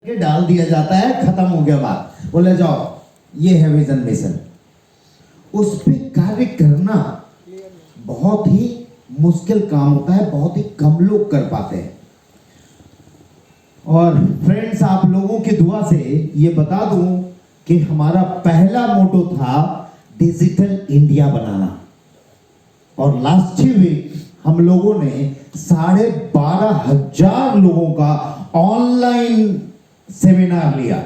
ये डाल दिया जाता है, खत्म हो गया बात, बोले जाओ ये है विजन मिशन। उस पे कार्य करना बहुत ही मुश्किल काम होता है, बहुत ही कम लोग कर पाते हैं। और फ्रेंड्स, आप लोगों की दुआ से ये बता दूं कि हमारा पहला मोटो था डिजिटल इंडिया बनाना, और लास्ट वीक हम लोगों ने 12,500 लोगों का ऑनलाइन सेमिनार लिया।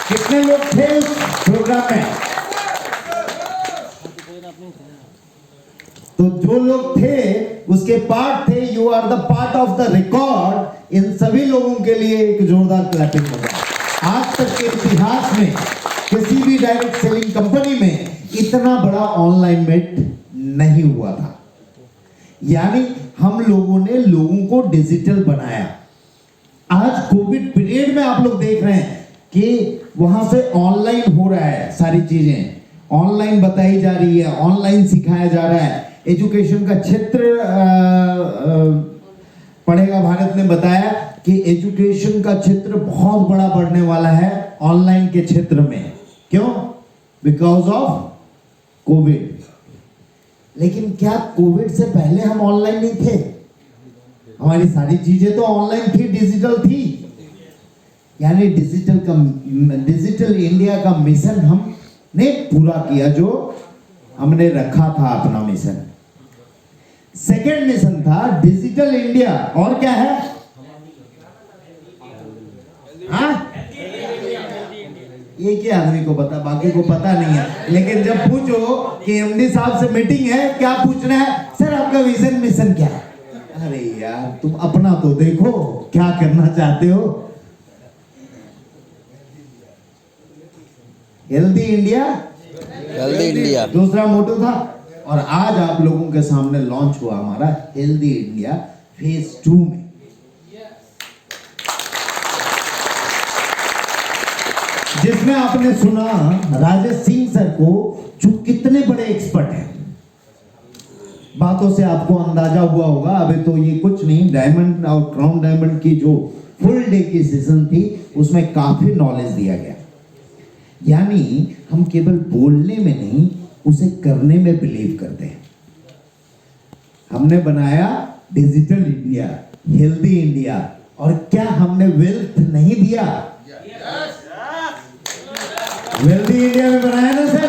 कितने लोग थे उस प्रोग्राम में? तो जो लोग थे उसके पार्ट थे, you are the part of the record. इन सभी लोगों के लिए एक जोरदार क्लैपिंग होगा। आज तक के इतिहास में किसी भी डायरेक्ट सेलिंग कंपनी में इतना बड़ा ऑनलाइन मीट नहीं हुआ था। यानी हम लोगों ने लोगों को डिजिटल बनाया। आज कोविड पीरियड में आप लोग देख रहे हैं कि वहां से ऑनलाइन हो रहा है, सारी चीजें ऑनलाइन बताई जा रही है, ऑनलाइन सिखाया जा रहा है। एजुकेशन का क्षेत्र पढ़ेगा भारत ने बताया कि एजुकेशन का क्षेत्र बहुत बड़ा बढ़ने वाला है ऑनलाइन के क्षेत्र में। क्यों? Because of Covid. लेकिन क्या कोविड से पहले हम ऑनलाइन नहीं थे? हमारी सारी चीजें तो ऑनलाइन थी, डिजिटल थी। यानी डिजिटल इंडिया का मिशन हमने पूरा किया, जो हमने रखा था अपना मिशन। सेकेंड मिशन था डिजिटल इंडिया, और क्या है? हाँ, ये क्या आदमी को पता, बाकी को पता नहीं है। लेकिन जब पूछो कि एमडी साहब से मीटिंग है, क्या पूछना है? सर आपका विजन मिशन क्या है? अरे यार, तुम अपना तो देखो, क्या करना चाहते हो? हेल्दी इंडिया, हेल्दी इंडिया दूसरा मोटो था। और आज आप लोगों के सामने लॉन्च हुआ हमारा हेल्दी इंडिया फेज 2 में। जिसमें आपने सुना राजेश सिंह सर को, जो कितने बड़े एक्सपर्ट हैं। बातों से आपको अंदाजा हुआ होगा। अभी तो ये कुछ नहीं, डायमंड और क्राउन डायमंड की जो फुल डे की सेशन थी उसमें काफी नॉलेज दिया गया। यानी हम केवल बोलने में नहीं, उसे करने में बिलीव करते हैं। हमने बनाया डिजिटल इंडिया, हेल्दी इंडिया, और क्या हमने वेल्थ नहीं दिया? हेल्दी इंडिया में बनाया ना सर?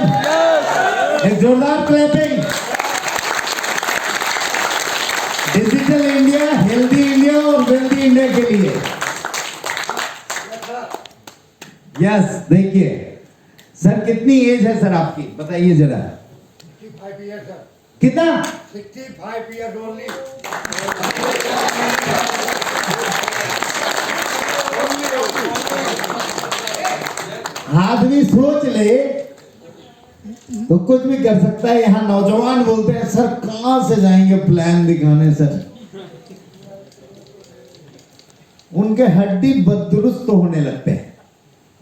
एक जोरदार clapping. Digital India, healthy India और वेल्दी इंडिया के लिए। यस, देखिए सर, कितनी एज है सर आपकी, बताइए जरा। 65 ईयर सर। कितना? 65 ईयर ओनली। आदमी सोच ले तो कुछ भी कर सकता है। यहाँ नौजवान बोलते हैं सर कहां से जाएंगे प्लान दिखाने सर। उनके हड्डी बददुरुस्त तो होने लगते हैं।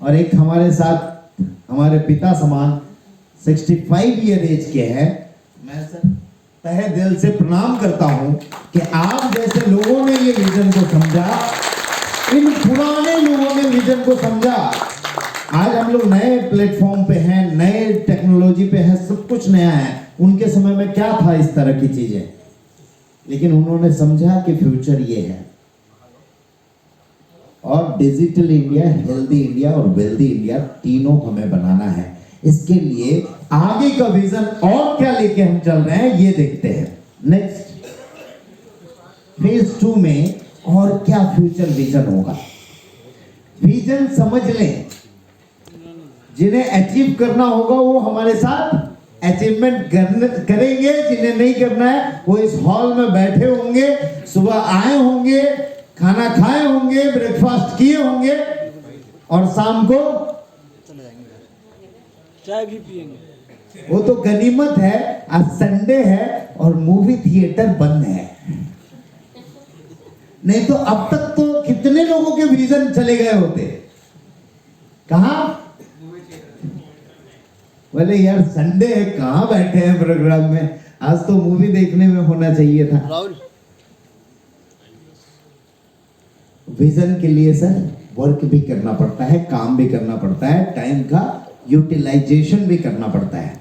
और एक हमारे साथ हमारे पिता समान 65 ईयर एज के हैं। मैं सर तहे दिल से प्रणाम करता हूं कि आप जैसे लोगों ने ये विजन को समझा, इन पुराने लोगों ने विजन को समझा। आज हम लोग नए प्लेटफॉर्म पे हैं, नए टेक्नोलॉजी पे हैं, सब कुछ नया है। उनके समय में क्या था इस तरह की चीजें, लेकिन उन्होंने समझा कि फ्यूचर ये है। और डिजिटल इंडिया, हेल्दी इंडिया और वेल्दी इंडिया तीनों हमें बनाना है। इसके लिए आगे का विजन और क्या लेके हम चल रहे हैं ये देखते हैं। नेक्स्ट फेज 2 में और क्या फ्यूचर विजन होगा। विजन समझ लें, जिन्हें अचीव करना होगा वो हमारे साथ अचीवमेंट करेंगे। जिन्हें नहीं करना है वो इस हॉल में बैठे होंगे, सुबह आए होंगे, खाना खाए होंगे, ब्रेकफास्ट किए होंगे, और शाम को चाय भी पिएंगे। वो तो गनीमत है। आज संडे है और मूवी थिएटर बंद है, नहीं तो अब तक तो कितने लोगों के विजन चले गए होते। कहां? बोले यार संडे है, कहां बैठे हैं प्रोग्राम में, आज तो मूवी देखने में होना चाहिए था। विजन के लिए सर वर्क भी करना पड़ता है, काम भी करना पड़ता है, टाइम का यूटिलाइजेशन भी करना पड़ता है।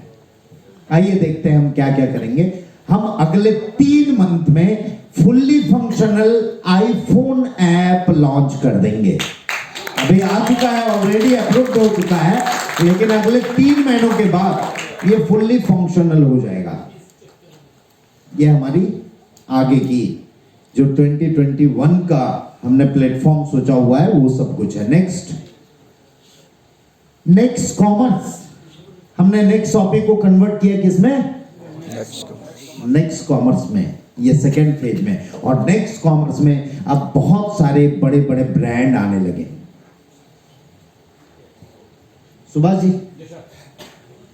आइए देखते हैं हम क्या क्या करेंगे। हम अगले 3 मंथ में fully functional iPhone app launch कर देंगे। अभी आ चुका है, ऑलरेडी अप्रूव्ड हो चुका है, लेकिन अगले 3 महीनों के बाद ये फुल्ली फंक्शनल हो जाएगा। ये हमारी आगे की जो 2021 का हमने प्लेटफॉर्म सोचा हुआ है वो सब कुछ है। नेक्स्ट कॉमर्स, हमने नेक्स्ट टॉपिक को कन्वर्ट किया किसमें? नेक्स्ट कॉमर्स में, ये सेकेंड फेज में। और नेक्स्ट कॉमर्स में अब बहुत सारे बड़े बड़े ब्रांड आने लगे। सुभाष जी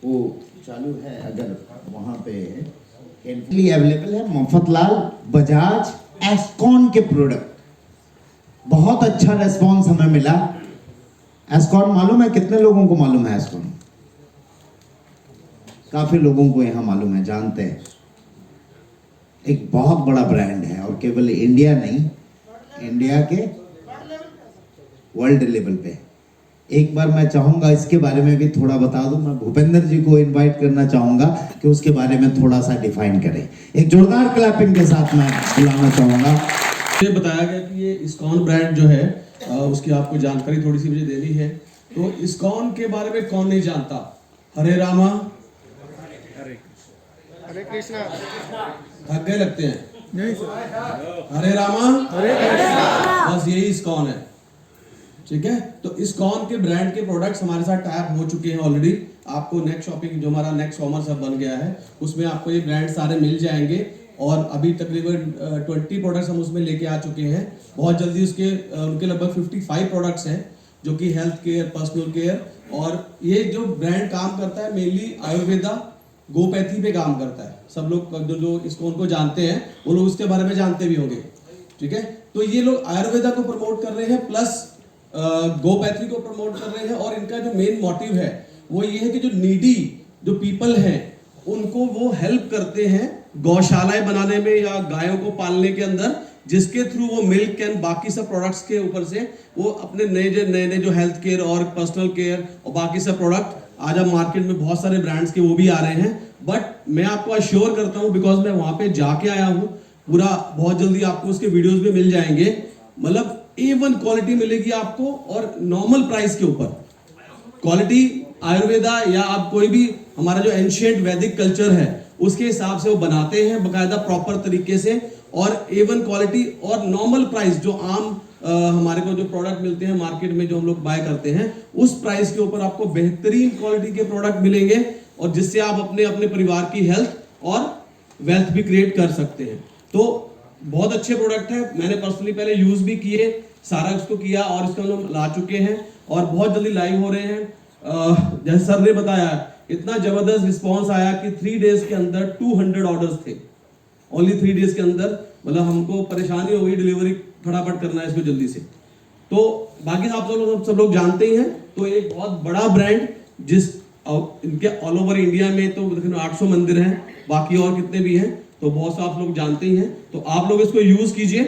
वो चालू है, अगर वहां पे अवेलेबल है मफतलाल, बजाज, एस्कॉन के प्रोडक्ट। बहुत अच्छा रेस्पॉन्स हमें मिला। एस्कॉन मालूम है कितने लोगों को मालूम है? एस्कॉन काफी लोगों को यहां मालूम है, जानते हैं। एक बहुत बड़ा ब्रांड है और केवल इंडिया नहीं, इंडिया के वर्ल्ड लेवल पे। एक बार मैं चाहूंगा इसके बारे में भी थोड़ा बता दूं। मैं भूपेंद्र जी को इनवाइट करना चाहूंगा कि उसके बारे में थोड़ा सा डिफाइन करें। एक जोरदार क्लैपिंग के साथ मैं बुलाना चाहूंगा। ये बताया गया कि ये इस्कॉन ब्रांड जो है उसकी आपको जानकारी थोड़ी सी मुझे देनी है। तो इस्कॉन के बारे में कौन नहीं जानता? हरे रामा, हरे कृष्णा। थक गए लगते हैं? नहीं सर। हरे रामा, हरे कृष्णा। बस यही इस्कॉन है, ठीक है। तो इस्कॉन के ब्रांड के प्रोडक्ट्स हमारे साथ टैप हो चुके हैं ऑलरेडी। आपको नेक्स्ट शॉपिंग जो हमारा नेक्स्ट कॉमर्स हब बन गया है उसमें आपको ये ब्रांड सारे मिल जाएंगे। और अभी तकरीबन 20 प्रोडक्ट्स हम उसमें लेके आ चुके हैं। बहुत जल्दी उसके उनके लगभग 55 प्रोडक्ट्स हैं जो कि हेल्थ केयर, पर्सनल केयर, और ये जो ब्रांड काम करता है मेनली आयुर्वेदा, गोपैथी पे काम करता है। सब लोग जो इस्कॉन को जानते हैं वो लोग उसके बारे में जानते भी होंगे, ठीक है। तो ये लोग आयुर्वेदा को प्रमोट कर रहे हैं प्लस गोपैथी को प्रमोट कर रहे हैं। और इनका जो मेन मोटिव है वो ये है कि जो नीडी जो पीपल हैं उनको वो हेल्प करते हैं गौशालाएं बनाने में या गायों को पालने के अंदर, जिसके थ्रू वो मिल्क एंड बाकी सब प्रोडक्ट्स के ऊपर से वो अपने नए जो हेल्थ केयर और पर्सनल केयर और बाकी सब प्रोडक्ट आज अब मार्केट में बहुत सारे ब्रांड्स के वो भी आ रहे हैं। बट मैं आपको अश्योर करता हूं, बिकॉज मैं वहां पे जाके आया हूं पूरा, बहुत जल्दी आपको उसके वीडियोस भी मिल जाएंगे। मतलब A1 क्वालिटी मिलेगी आपको और नॉर्मल प्राइस के ऊपर। क्वालिटी आयुर्वेदा या आप कोई भी हमारा जो एंशिएंट वैदिक कल्चर है उसके हिसाब से वो बनाते हैं बकायदा प्रॉपर तरीके से, और A1 क्वालिटी और नॉर्मल प्राइस जो आम हमारे को जो प्रोडक्ट मिलते हैं मार्केट में जो हम लोग बाय करते हैं उस प्राइस के ऊपर आपको बेहतरीन क्वालिटी के प्रोडक्ट मिलेंगे, और जिससे आप अपने अपने परिवार की हेल्थ और वेल्थ भी क्रिएट कर सकते हैं। तो बहुत अच्छे प्रोडक्ट है, मैंने पर्सनली पहले यूज भी किए, सारा इसको किया और इसको हम लोग ला चुके हैं और बहुत जल्दी लाइव हो रहे हैं। जैसे सर ने बताया इतना जबरदस्त रिस्पांस आया कि 3 डेज के अंदर 200 ऑर्डर्स थे, ओनली 3 डेज के अंदर। मतलब हमको परेशानी हो गई डिलीवरी फटाफट करना है इसको जल्दी से। तो बाकी आप सब लोग जानते ही हैं। तो एक बहुत बड़ा ब्रांड जिस इनके ऑल ओवर इंडिया में तो 800 मंदिर हैं, बाकी और कितने भी हैं तो बहुत सा आप लोग जानते ही हैं। तो आप लोग इसको यूज कीजिए,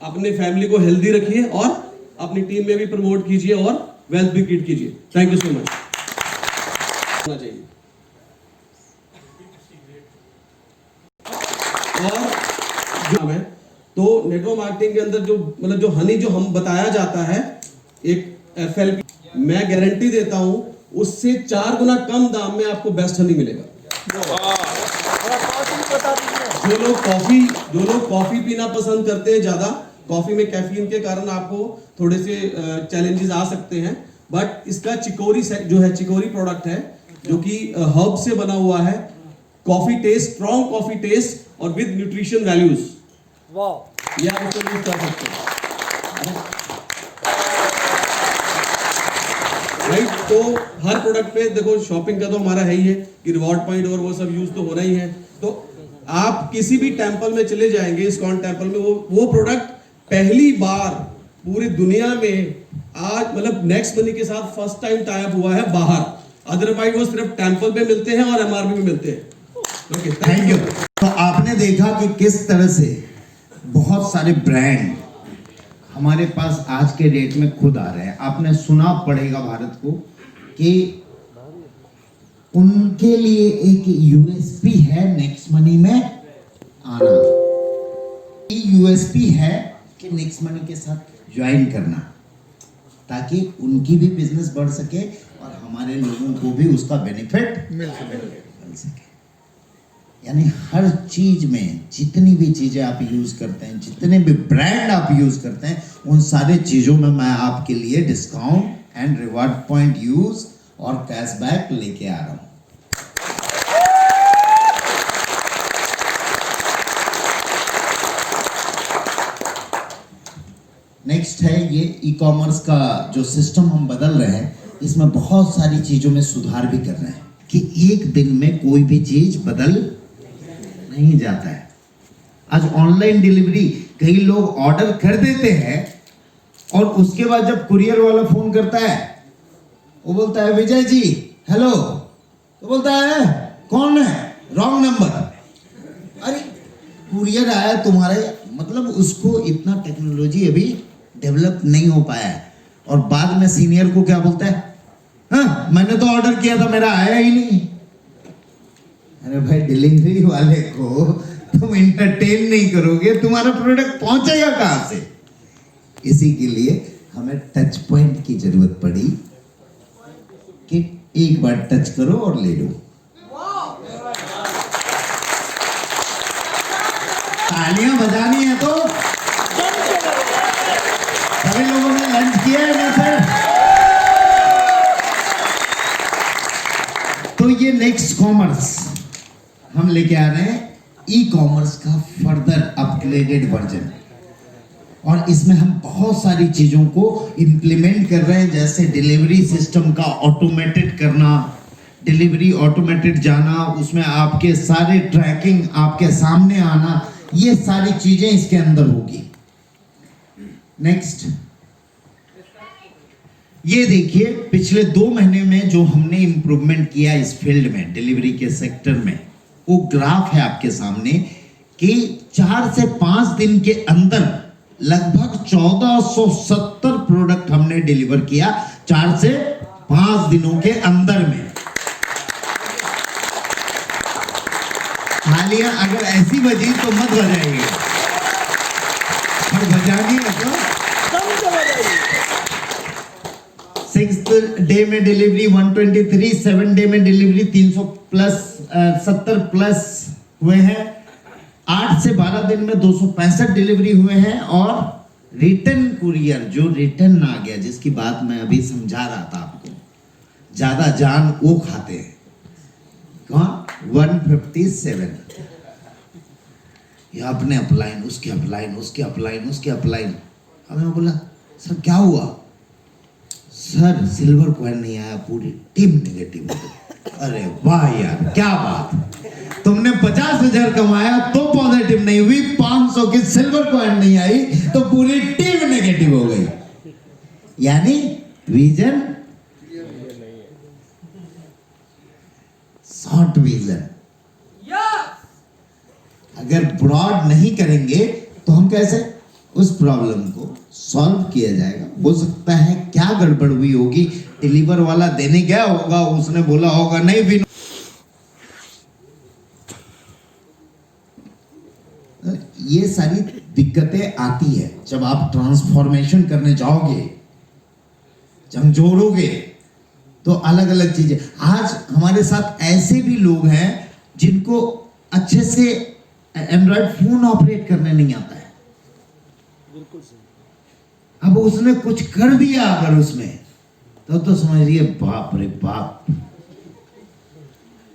अपने फैमिली को हेल्दी रखिए और अपनी टीम में भी प्रमोट कीजिए और वेल्थ भी क्रिएट कीजिए। Thank you so much. चाहिए और जो है तो नेटवर्क मार्केटिंग के अंदर जो मतलब जो हनी जो हम बताया जाता है एक FLP, मैं गारंटी देता हूं उससे 4 गुना कम दाम में आपको बेस्ट हनी मिलेगा। जो लोग कॉफी पीना पसंद करते हैं ज्यादा, कॉफी में कैफीन के कारण आपको थोड़े से चैलेंजेस आ सकते हैं, बट इसका चिकोरी जो है चिकोरी प्रोडक्ट है जो कि हर्ब से बना हुआ है। Coffee taste, strong coffee taste और विद न्यूट्रिशन वैल्यूज, वाह, ये आप इसको यूज कर सकते हैं, राइट। तो हर प्रोडक्ट पे देखो शॉपिंग का तो हमारा है ही है कि रिवॉर्ड पॉइंट और वो सब यूज तो होना ही है। तो आप किसी भी टेंपल में चले जाएंगे, इस्कॉन टेंपल में वो प्रोडक्ट पहली बार पूरी दुनिया में आज मतलब नेक्स्ट मनी के साथ फर्स्ट टाइम टाई अप हुआ है बाहर, अदरवाइज वो सिर्फ टेंपल पे मिलते हैं और MRP में मिलते हैं। Okay, thank you. तो आपने देखा कि किस तरह से बहुत सारे ब्रांड हमारे पास आज के डेट में खुद आ रहे हैं। आपने सुना पड़ेगा भारत को कि उनके लिए एक यूएसपी है नेक्स्ट मनी में आना। यूएसपी है कि नेक्स्ट मनी के साथ ज्वाइन करना, ताकि उनकी भी बिजनेस बढ़ सके और हमारे लोगों को भी उसका बेनिफिट मिल सके। यानी हर चीज में जितनी भी चीजें आप यूज करते हैं, जितने भी ब्रांड आप यूज करते हैं, उन सारे चीजों में मैं आपके लिए discount and reward point use और कैशबैक लेके आ रहा हूं। नेक्स्ट है ये ई कॉमर्स का जो सिस्टम हम बदल रहे हैं, इसमें बहुत सारी चीजों में सुधार भी कर रहे हैं कि एक दिन में कोई भी चीज बदल नहीं जाता है। आज ऑनलाइन डिलीवरी कई लोग ऑर्डर कर देते हैं और उसके बाद जब कुरियर वाला फोन करता है, वो बोलता है विजय जी हेलो, तो बोलता है कौन है, रॉन्ग नंबर। अरे कुरियर आया तुम्हारे, मतलब उसको इतना टेक्नोलॉजी अभी डेवलप नहीं हो पाया है। और बाद में सीनियर को क्या बोलता है, हाँ मैंने तो ऑर्डर किया था, मेरा आया ही नहीं। अरे भाई डिलीवरी वाले को तुम इंटरटेन नहीं करोगे, तुम्हारा प्रोडक्ट पहुंचेगा कहां से? इसी के लिए हमें टच पॉइंट की जरूरत पड़ी कि एक बार टच करो और ले लो। तालियां बजानी है तो सभी लोगों ने लंच किया है ना सर? तो ये नेक्स्ट कॉमर्स हम लेके आ रहे हैं, ई कॉमर्स का फर्दर अपग्रेडेड वर्जन। और इसमें हम बहुत सारी चीजों को इंप्लीमेंट कर रहे हैं, जैसे डिलीवरी सिस्टम का ऑटोमेटेड करना, डिलीवरी ऑटोमेटेड जाना, उसमें आपके सारे ट्रैकिंग आपके सामने आना, ये सारी चीजें इसके अंदर होगी। नेक्स्ट ये देखिए, पिछले 2 महीने में जो हमने इंप्रूवमेंट किया इस फील्ड में, डिलीवरी के सेक्टर में, वो ग्राफ है आपके सामने कि 4 से 5 दिन के अंदर लगभग 1470 प्रोडक्ट हमने डिलीवर किया 4 से 5 दिनों के अंदर में। तालियां अगर ऐसी बजी तो मत बजाइए, और बजानी है तो 6th डे में डिलीवरी 123, 7 डे में डिलीवरी 300 प्लस 70 प्लस हुए हैं, 8 से 12 दिन में 265 डिलीवरी हुए हैं। और रिटर्न कुरियर जो रिटर्न आ गया, जिसकी बात मैं अभी समझा रहा था आपको, ज्यादा जान वो खाते हैं कौन, 157। ये अपने अपलाइन, उसके अपलाइन, उसके अपलाइन, उसके अपलाइन। हमें बोला सर क्या हुआ? सर सिल्वर कॉइन नहीं आया, पूरी टीम नेगेटिव हो गई। अरे वाह यार क्या बात, तुमने 50,000 कमाया तो पॉजिटिव नहीं हुई, 500 की सिल्वर कॉइन नहीं आई तो पूरी टीम नेगेटिव हो गई। यानी विजन शॉर्ट विजन। अगर ब्रॉड नहीं करेंगे तो हम कैसे उस प्रॉब्लम को सॉल्व किया जाएगा? हो सकता है क्या गड़बड़ हुई होगी, डिलीवर वाला देने गया होगा, उसने बोला होगा नहीं भी। ये सारी दिक्कतें आती है जब आप ट्रांसफॉर्मेशन करने जाओगे, झंझोड़ोगे तो अलग अलग चीजें। आज हमारे साथ ऐसे भी लोग हैं जिनको अच्छे से एंड्रॉइड फोन ऑपरेट करने नहीं आता है। अब उसने कुछ कर दिया अगर उसमें, तो समझिए बाप रे बाप,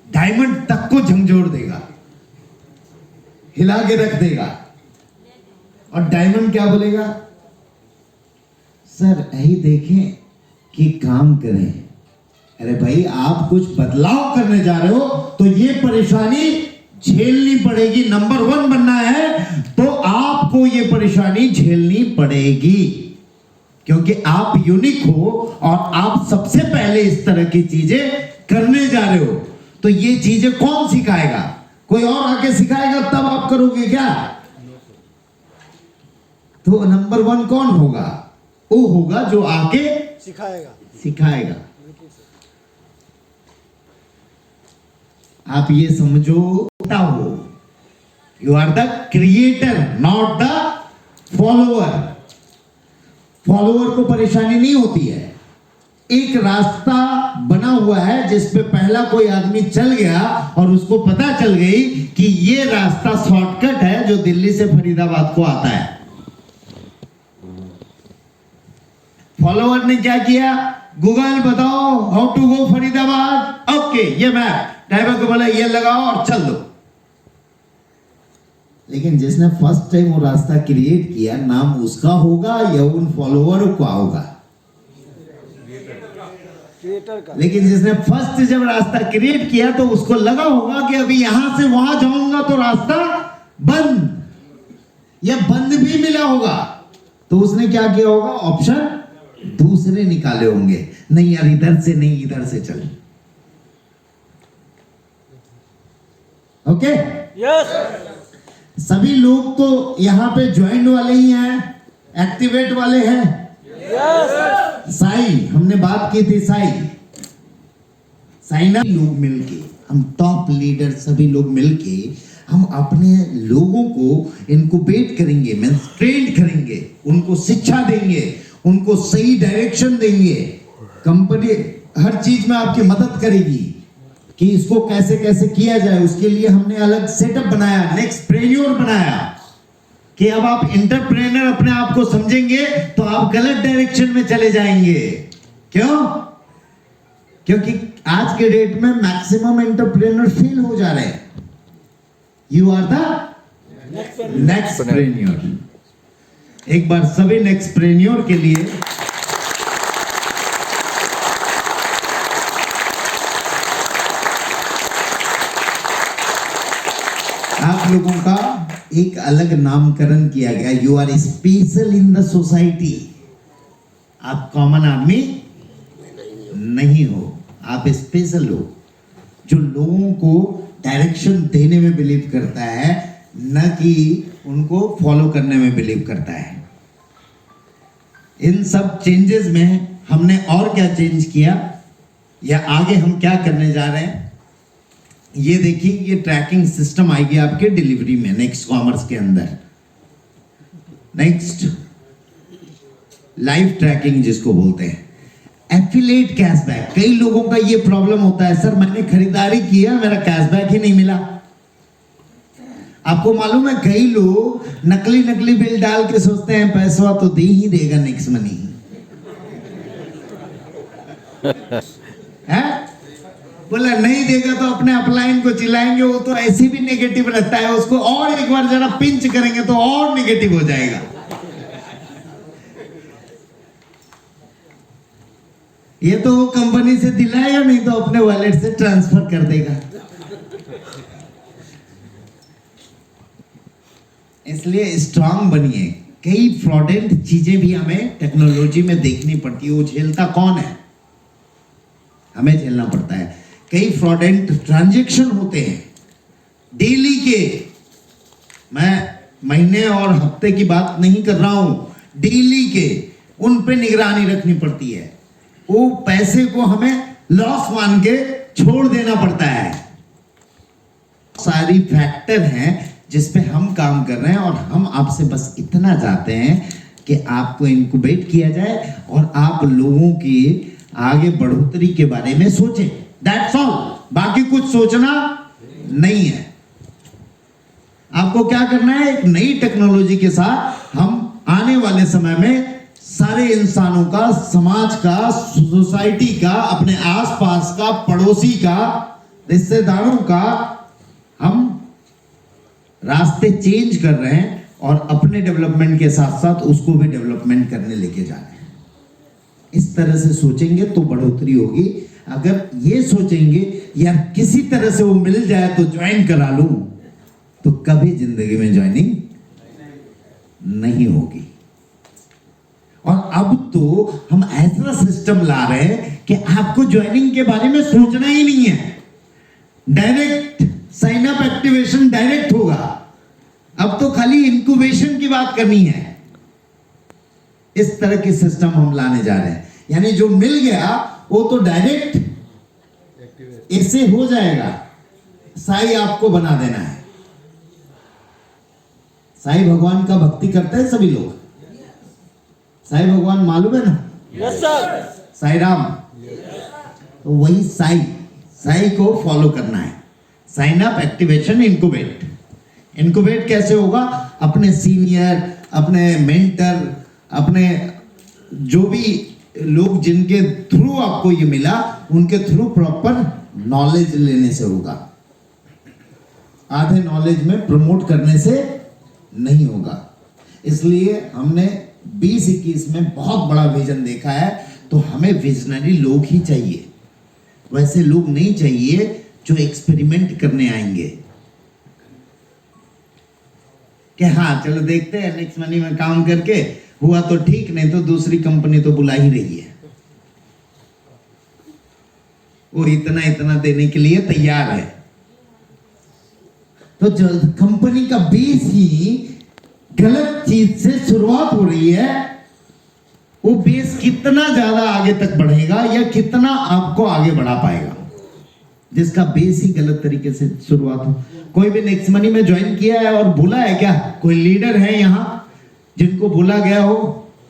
डायमंड तक को झंझोड़ देगा, हिला के रख देगा। और डायमंड क्या बोलेगा, सर यही देखें कि काम करें। अरे भाई आप कुछ बदलाव करने जा रहे हो तो ये परेशानी झेलनी पड़ेगी। नंबर 1 बनना है तो आपको ये परेशानी झेलनी पड़ेगी, क्योंकि आप यूनिक हो और आप सबसे पहले इस तरह की चीजें करने जा रहे हो। तो ये चीजें कौन सिखाएगा? कोई और आके सिखाएगा तब आप करोगे क्या? तो नंबर 1 कौन होगा? वो होगा जो आके सिखाएगा। आप ये समझो, हो you are the creator, not the follower. Follower को परेशानी नहीं होती है। एक रास्ता बना हुआ है जिस पे पहला कोई आदमी चल गया और उसको पता चल गई कि ये रास्ता शॉर्टकट है जो दिल्ली से फरीदाबाद को आता है। फॉलोअर ने क्या किया? गूगल बताओ how to go Faridabad, okay ये मैप, ड्राइवर को बोला ये लगाओ और चल दो। लेकिन जिसने फर्स्ट टाइम वो रास्ता क्रिएट किया, नाम उसका होगा या उन फॉलोअर का होगा? लेकिन जिसने फर्स्ट जब रास्ता क्रिएट किया तो उसको लगा होगा कि अभी यहां से वहां जाऊंगा तो रास्ता बंद, या बंद भी मिला होगा, तो उसने क्या किया होगा? ऑप्शन दूसरे निकाले होंगे, नहीं यार इधर से नहीं, इधर से चल। ओके सभी लोग तो यहां पे ज्वाइंट वाले ही हैं, एक्टिवेट वाले हैं। साई, हमने बात की थी साई ना, लोग मिलके, हम टॉप लीडर सभी लोग मिलके हम अपने लोगों को इनक्यूबेट करेंगे, मींस ट्रेन करेंगे, उनको शिक्षा देंगे, उनको सही डायरेक्शन देंगे। कंपनी हर चीज में आपकी मदद करेगी कि इसको कैसे कैसे किया जाए। उसके लिए हमने अलग सेटअप बनाया, नेक्स्टप्रेन्योर बनाया, कि अब आप इंटरप्रेनर अपने आप को समझेंगे तो आप गलत डायरेक्शन में चले जाएंगे। क्यों? क्योंकि आज के डेट में मैक्सिमम इंटरप्रेनर फेल हो जा रहे हैं। You are the nextpreneur. एक बार सभी नेक्स्टप्रेन्योर के लिए आप लोगों का एक अलग नामकरण किया गया। You are special in the society. आप कॉमन आदमी नहीं हो, आप स्पेशल हो, जो लोगों को डायरेक्शन देने में बिलीव करता है, न कि उनको फॉलो करने में बिलीव करता है। इन सब चेंजेस में हमने और क्या चेंज किया, या आगे हम क्या करने जा रहे हैं, ये देखिए। ये ट्रैकिंग सिस्टम आएगी आपके डिलीवरी में, नेक्स्ट कॉमर्स के अंदर। नेक्स्ट लाइव ट्रैकिंग जिसको बोलते हैं, एफिलिएट कैशबैक। कई लोगों का ये प्रॉब्लम होता है, सर मैंने खरीदारी किया, मेरा कैशबैक ही नहीं मिला। आपको मालूम है कई लोग नकली बिल डाल के सोचते हैं पैसा तो दे ही देगा नेक्स्ट मनी है, बोला नहीं देगा तो अपने अपलाइन को चिल्लाएंगे, वो तो ऐसे भी नेगेटिव रहता है, उसको और एक बार जरा पिंच करेंगे तो और नेगेटिव हो जाएगा। ये तो कंपनी से दिलाएगा, नहीं तो अपने वॉलेट से ट्रांसफर कर देगा। इसलिए स्ट्रांग बनिए। कई फ्रॉडेंट चीजें भी हमें टेक्नोलॉजी में देखनी पड़ती है। वो झेलता कौन है? हमें झेलना पड़ता है। कई फ्रॉडेंट ट्रांजैक्शन होते हैं डेली के, मैं महीने और हफ्ते की बात नहीं कर रहा हूं, डेली के, उन पे निगरानी रखनी पड़ती है। वो पैसे को हमें लॉस मान के छोड़ देना पड़ता है। सारी फैक्टर हैं जिस पे हम काम कर रहे हैं, और हम आपसे बस इतना चाहते हैं कि आपको इनक्यूबेट किया जाए और आप लोगों की आगे बढ़ोतरी के बारे में सोचें। That's all. बाकी कुछ सोचना नहीं है। आपको क्या करना है, एक नई टेक्नोलॉजी के साथ हम आने वाले समय में सारे इंसानों का, समाज का, सोसाइटी का, अपने आसपास का, पड़ोसी का, रिश्तेदारों का हम रास्ते चेंज कर रहे हैं और अपने डेवलपमेंट के साथ साथ उसको भी डेवलपमेंट करने लेके जा रहे हैं। इस तरह से सोचेंगे तो बढ़ोतरी होगी। अगर ये सोचेंगे यार किसी तरह से वो मिल जाए तो ज्वाइन करा लूं, तो कभी जिंदगी में ज्वाइनिंग नहीं होगी। और अब तो हम ऐसा सिस्टम ला रहे हैं कि आपको ज्वाइनिंग के बारे में सोचना ही नहीं है, direct sign up activation direct होगा। अब तो खाली इंक्यूबेशन की बात करनी है। इस तरह की सिस्टम हम लाने जा रहे हैं। यानी जो मिल गया वो तो डायरेक्ट इससे हो जाएगा, साई आपको बना देना है। साई भगवान का भक्ति करते हैं सभी लोग, साई भगवान मालूम है ना? Yes sir. साई राम, तो वही साई को फॉलो करना है। Sign up, activation, incubate. Incubate कैसे होगा? अपने सीनियर, अपने मेंटर, अपने जो भी लोग जिनके थ्रू आपको ये मिला उनके थ्रू प्रॉपर नॉलेज लेने से होगा। आधे नॉलेज में प्रमोट करने से नहीं होगा। इसलिए हमने 2021 में बहुत बड़ा विजन देखा है, तो हमें विजनरी लोग ही चाहिए, वैसे लोग नहीं चाहिए जो एक्सपेरिमेंट करने आएंगे कि हाँ चलो देखते हैं नेक्स्ट मनी में काम करके हुआ तो ठीक, नहीं तो दूसरी कंपनी तो बुला ही रही है, वो इतना इतना देने के लिए तैयार है। तो जो कंपनी का बेस ही गलत चीज से शुरुआत हो रही है, वो बेस कितना ज्यादा आगे तक बढ़ेगा या कितना आपको आगे बढ़ा पाएगा, जिसका बेस ही गलत तरीके से शुरुआत हो। कोई भी नेक्स्ट मनी में ज्वाइन किया है और भूला है क्या? कोई लीडर है यहाँ जिनको भूला गया हो?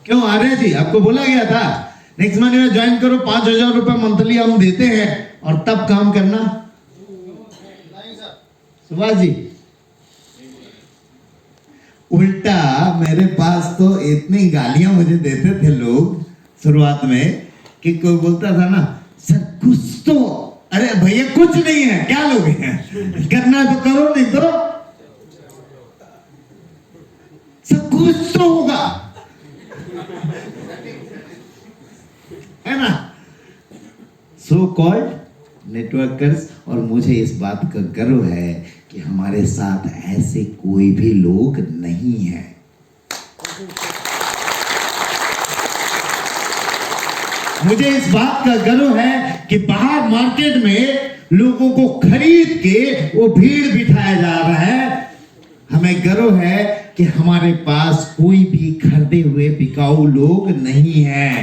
क्यों आर्य जी, आपको बोला गया था नेक्स्ट मनी में ज्वाइन करो, 5,000 रुपए मंथली हम देते हैं और तब काम करना? सुभाष जी, उल्टा मेरे पास तो इतनी गालियां मुझे देते थे लोग शुरुआत में कि कोई बोलता था ना, सर कुछ तो, अरे भैया कुछ नहीं है, क्या लोग हैं, करना है तो करो, नहीं तो सब कुछ तो होगा, है ना? So called networkers. और मुझे इस बात का गर्व है कि हमारे साथ ऐसे कोई भी लोग नहीं है। मुझे इस बात का गर्व है कि बाहर मार्केट में लोगों को खरीद के वो भीड़ बिठाया जा रहा है। हमें गर्व है कि हमारे पास कोई भी खरीदे हुए बिकाऊ लोग नहीं है।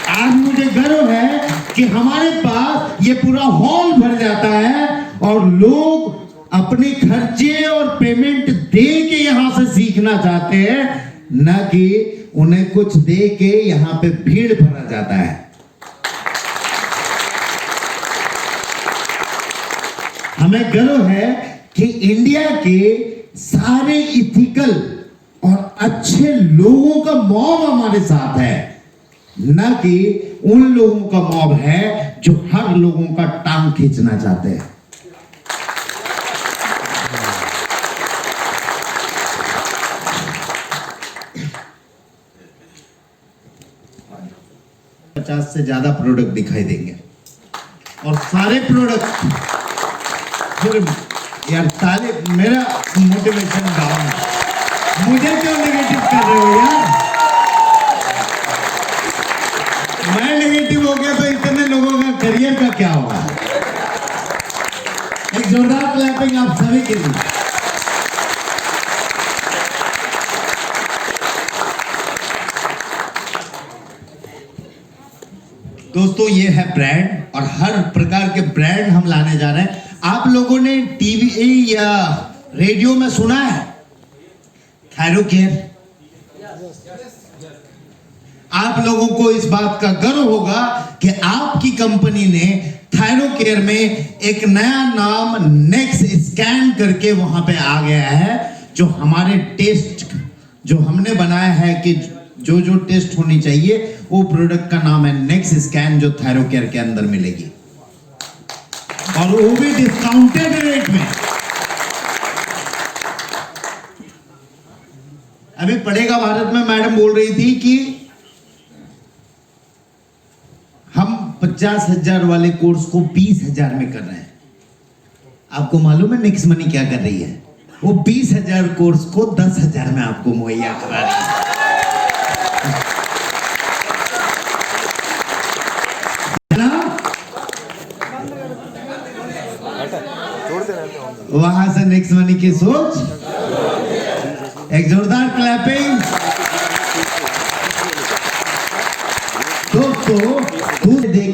आज मुझे गर्व है कि हमारे पास ये पूरा हॉल भर जाता है और लोग अपने खर्चे और पेमेंट दे के यहां से सीखना चाहते हैं, न कि उन्हें कुछ दे के यहां पे भीड़ भरा जाता है। हमें गर्व है कि इंडिया के सारे इथिकल और अच्छे लोगों का मॉब हमारे साथ है, न कि उन लोगों का मॉब है जो हर लोगों का टांग खींचना चाहते हैं। पचास से ज्यादा प्रोडक्ट दिखाई देंगे और सारे प्रोडक्ट फिर यार सारे, मेरा मोटिवेशन डाउन है। मुझे क्यों नेगेटिव कर रहे हो यार? मैं नेगेटिव हो गया तो इतने लोगों का करियर का क्या होगा? एक जोरदार क्लैपिंग आप सभी के लिए। दोस्तों ये है ब्रांड और हर प्रकार के ब्रांड हम लाने जा रहे हैं। आप लोगों ने टीवी या रेडियो में सुना है थायरोकेयर? आप लोगों को इस बात का गर्व होगा कि आपकी कंपनी ने थायरोकेयर में एक नया नाम नेक्स स्कैन करके वहां पे आ गया है, जो हमारे टेस्ट जो हमने बनाया है कि जो जो टेस्ट होनी चाहिए वो प्रोडक्ट का नाम है नेक्स स्कैन, जो थायरोकेयर के अंदर मिलेगी और वो भी डिस्काउंटेड रेट में। अभी पढ़ेगा भारत में मैडम बोल रही थी कि हम 50,000 वाले कोर्स को 20,000 में कर रहे हैं। आपको मालूम है नेक्स्ट मनी क्या कर रही है? वो 20,000 कोर्स को 10,000 में आपको मुहैया करा रही है। वहां से नेक्स्ट मनी की सोच, एक जोरदार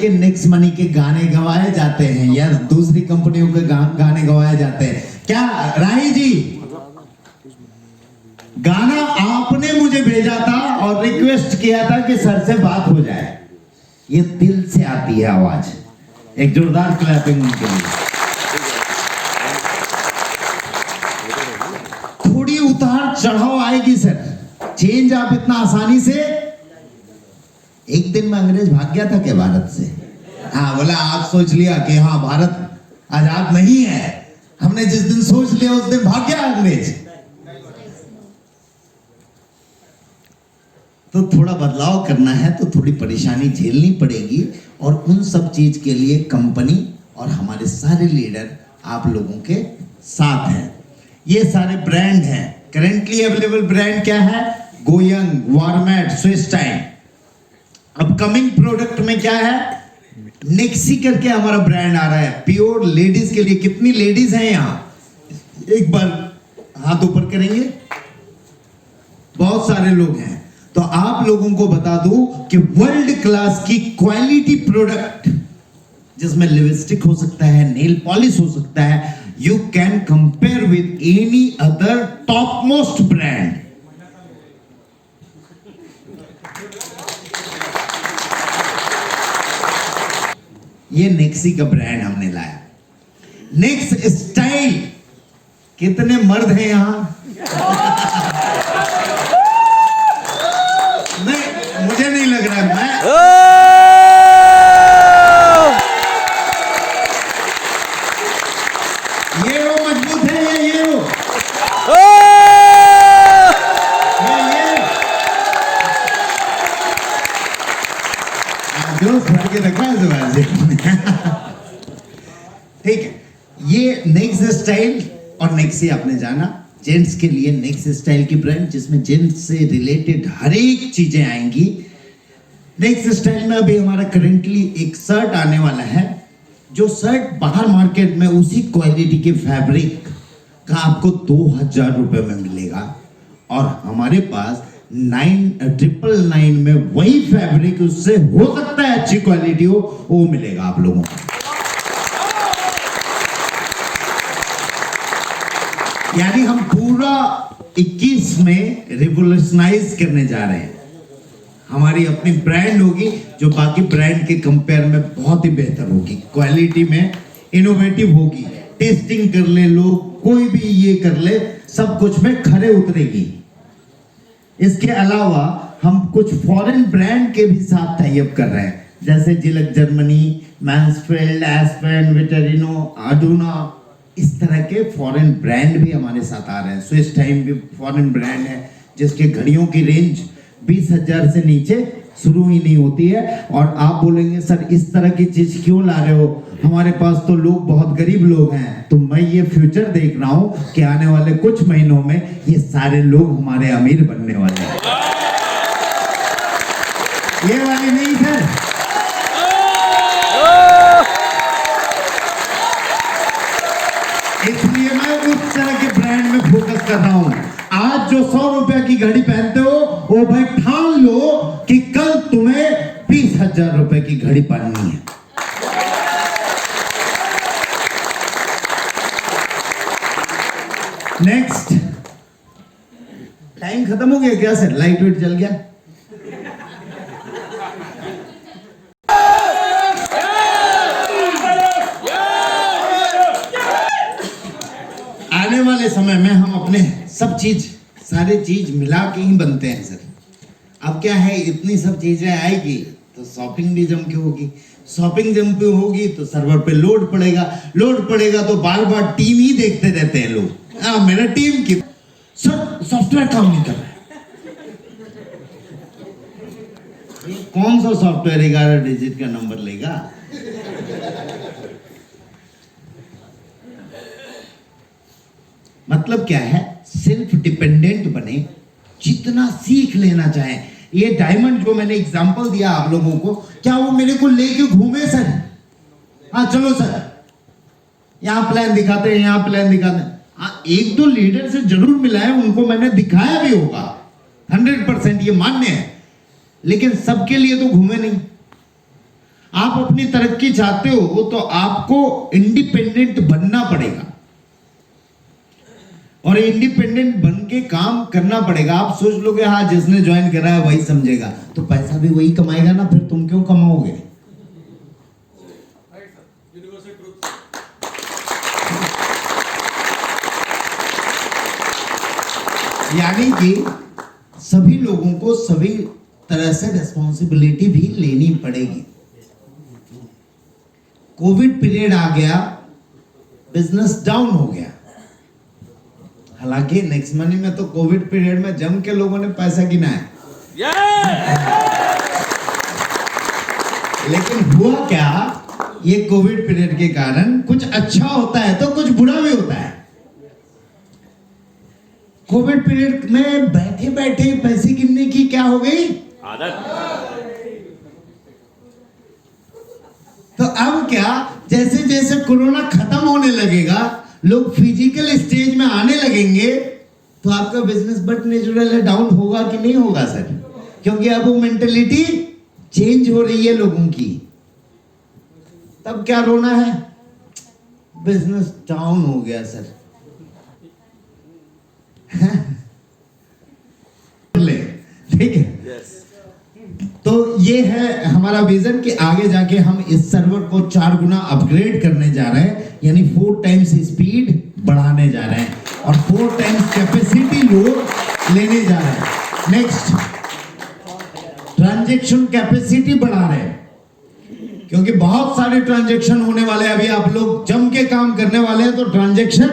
के नेक्स्ट मनी के गाने गवाए जाते हैं या दूसरी कंपनियों के गाने गवाए जाते हैं। क्या राही जी, गाना आपने मुझे भेजा था और रिक्वेस्ट किया था कि सर से बात हो जाए। ये दिल से आती है आवाज। एक जोरदार क्लैपिंग उनके लिए। थोड़ी उतार चढ़ाव आएगी सर, चेंज आप इतना आसानी से। एक दिन में अंग्रेज भाग गया था क्या भारत से? हाँ, बोला आप सोच लिया कि हाँ भारत आजाद नहीं है, हमने जिस दिन सोच लिया उस दिन भाग गया अंग्रेज। तो थोड़ा बदलाव करना है तो थोड़ी परेशानी झेलनी पड़ेगी, और उन सब चीज के लिए कंपनी और हमारे सारे लीडर आप लोगों के साथ हैं। ये सारे ब्रांड हैं। करेंटली अवेलेबल ब्रांड क्या है? Going, वारमैट, Swiss time. Upcoming product में क्या है? नेक्सी करके हमारा ब्रांड आ रहा है, प्योर लेडीज के लिए। कितनी लेडीज हैं यहाँ? एक बार हाथ ऊपर करेंगे। बहुत सारे लोग हैं। तो आप लोगों को बता दूं कि वर्ल्ड क्लास की क्वालिटी प्रोडक्ट, जिसमें लिपस्टिक हो सकता है, नेल पॉलिश हो सकता है, you can compare with any other top most brand. ये नेक्सी का ब्रांड हमने लाया। Next style. कितने मर्द हैं यहां? नहीं, मुझे नहीं लग रहा है। मैं ये रो मजबूत है या ये रो? ये जोश भर के रखा है जुबान से। ठीक है, ये नेक्स्ट स्टाइल और नेक्सी आपने जाना। जेंट्स के लिए नेक्स्ट स्टाइल की ब्रांड, जिसमें जेंट्स से रिलेटेड हर एक चीजें आएंगी। नेक्स्ट स्टाइल में अभी हमारा करेंटली एक शर्ट आने वाला है, जो शर्ट बाहर मार्केट में उसी क्वालिटी के फैब्रिक का आपको 2000 रुपए में मिलेगा, और हमारे पास 999 में वही फैब्रिक, उससे हो सकता है अच्छी क्वालिटी हो, वो मिलेगा आप लोगों को। यानी हम पूरा 21 में रिवोल्यूशनाइज करने जा रहे हैं। हमारी अपनी ब्रांड होगी जो बाकी ब्रांड के कंपेयर में बहुत ही बेहतर होगी, क्वालिटी में इनोवेटिव होगी। टेस्टिंग कर ले लोग, कोई भी ये कर ले, सब कुछ में खरे उतरेगी। इसके अलावा हम कुछ फॉरेन ब्रांड के भी साथ टाई अप कर रहे हैं, जैसे जिलक जर्मनी, मैंसफेल्ड, एस्पेन, विटरिनो, आडुना, इस तरह के फॉरेन ब्रांड भी हमारे साथ आ रहे हैं। स्विस टाइम भी फॉरेन ब्रांड है, जिसके घड़ियों की रेंज 20,000 से नीचे शुरू ही नहीं होती है। और आप बोलेंगे सर इस तरह की चीज क्यों ला रहे हो, हमारे पास तो लोग बहुत गरीब लोग हैं। तो मैं ये फ्यूचर देख रहा हूं कि आने वाले कुछ महीनों में ये सारे लोग हमारे अमीर बनने वाले हैं। ये वाली नहीं सर, इसलिए मैं उस तरह के ब्रांड में फोकस कर रहा हूं। आज जो 100 रुपए की घड़ी पहनते हो, वो भाई ठान लो कि कल तुम्हें 20,000 रुपए की घड़ी पहननी है। नेक्स्ट, टाइम खत्म हो गया क्या सर? लाइट वेट जल गया? आने वाले समय में हम अपने सब चीज, सारे चीज मिला के ही बनते हैं सर। अब क्या है, इतनी सब चीजें आएगी तो शॉपिंग भी जम के होगी, शॉपिंग जम पे होगी तो सर्वर पे लोड पड़ेगा, लोड पड़ेगा तो बार बार टीम ही देखते रहते हैं लोग। मेरा टीम की सर सॉफ्टवेयर काम नहीं कर रहा है। कौन सा सॉफ्टवेयर 11 डिजिट का नंबर लेगा? मतलब क्या है, सेल्फ डिपेंडेंट बने, जितना सीख लेना चाहे। ये डायमंड जो मैंने एग्जांपल दिया आप लोगों को, क्या वो मेरे को लेके घूमे सर? हाँ चलो सर, यहां प्लान दिखाते हैं, यहां प्लान दिखाते हैं। हाँ, एक दो लीडर से जरूर मिला है, उनको मैंने दिखाया भी होगा, 100% ये मान्य है, लेकिन सबके लिए तो घूमे नहीं। आप अपनी तरक्की चाहते हो तो आपको इंडिपेंडेंट बनना पड़ेगा और इंडिपेंडेंट बन के काम करना पड़ेगा। आप सोच लोगे हाँ जिसने ज्वाइन करा है वही समझेगा, तो पैसा भी वही कमाएगा ना, फिर तुम क्यों कमाओगे? यानी कि सभी लोगों को सभी तरह से रिस्पॉन्सिबिलिटी भी लेनी पड़ेगी। कोविड पीरियड आ गया, बिजनेस डाउन हो गया। हालांकि नेक्स्ट मनी में तो कोविड पीरियड में जम के लोगों ने पैसा गिना है, लेकिन हुआ क्या, ये कोविड पीरियड के कारण कुछ अच्छा होता है तो कुछ बुरा भी होता है। कोविड पीरियड में बैठे बैठे पैसे गिनने की क्या हो गई आदत। तो अब क्या, जैसे जैसे कोरोना खत्म होने लगेगा, लोग फिजिकल स्टेज में आने लगेंगे, तो आपका बिजनेस बट नेचुरल है डाउन होगा कि नहीं होगा सर? क्योंकि अब वो मेंटेलिटी चेंज हो रही है लोगों की। तब क्या रोना है, बिजनेस डाउन हो गया सर। ठीक है, तो ये है हमारा विजन कि आगे जाके हम इस सर्वर को 4 गुना अपग्रेड करने जा रहे हैं, यानी 4 टाइम्स स्पीड बढ़ाने जा रहे हैं और 4 टाइम्स कैपेसिटी लोड लेने जा रहे हैं। नेक्स्ट, ट्रांजैक्शन कैपेसिटी बढ़ा रहे हैं, क्योंकि बहुत सारे ट्रांजैक्शन होने वाले हैं। अभी आप लोग जम के काम करने वाले हैं, तो ट्रांजैक्शन